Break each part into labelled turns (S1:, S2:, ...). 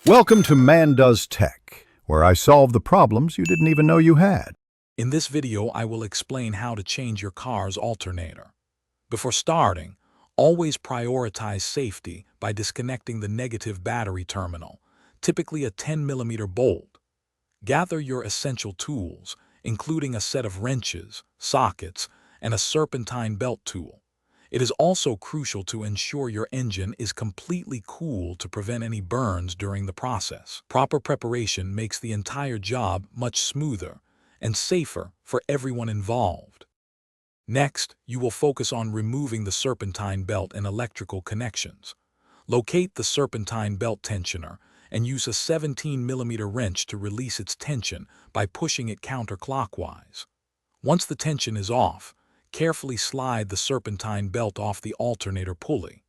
S1: Welcome to Man Does Tech, where I solve the problems you didn't even know you had.
S2: In this video, I will explain how to change your car's alternator. Before starting, always prioritize safety by disconnecting the negative battery terminal, typically a 10mm bolt. Gather your essential tools, including a set of wrenches, sockets, and a serpentine belt tool. It is also crucial to ensure your engine is completely cool to prevent any burns during the process. Proper preparation makes the entire job much smoother and safer for everyone involved. Next, you will focus on removing the serpentine belt and electrical connections. Locate the serpentine belt tensioner and use a 17mm wrench to release its tension by pushing it counterclockwise. Once the tension is off, carefully slide the serpentine belt off the alternator pulley.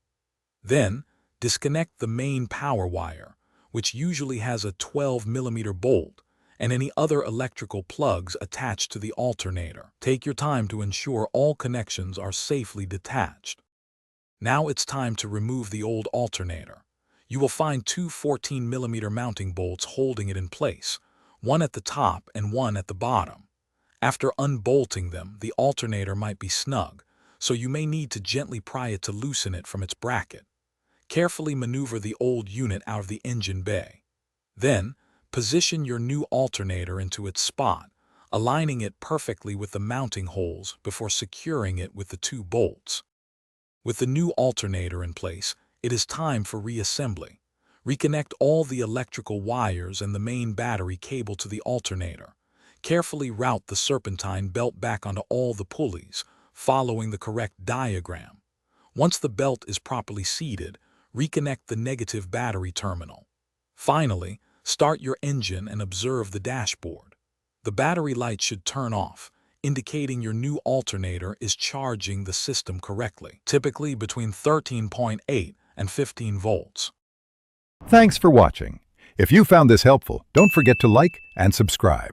S2: Then, disconnect the main power wire, which usually has a 12mm bolt, and any other electrical plugs attached to the alternator. Take your time to ensure all connections are safely detached. Now it's time to remove the old alternator. You will find two 14mm mounting bolts holding it in place, one at the top and one at the bottom. After unbolting them, the alternator might be snug, so you may need to gently pry it to loosen it from its bracket. Carefully maneuver the old unit out of the engine bay. Then, position your new alternator into its spot, aligning it perfectly with the mounting holes before securing it with the two bolts. With the new alternator in place, it is time for reassembly. Reconnect all the electrical wires and the main battery cable to the alternator. Carefully route the serpentine belt back onto all the pulleys, following the correct diagram. Once the belt is properly seated, reconnect the negative battery terminal. Finally, start your engine and observe the dashboard. The battery light should turn off, indicating your new alternator is charging the system correctly, typically between 13.8 and 15 volts.
S1: Thanks for watching. If you found this helpful, don't forget to like and subscribe.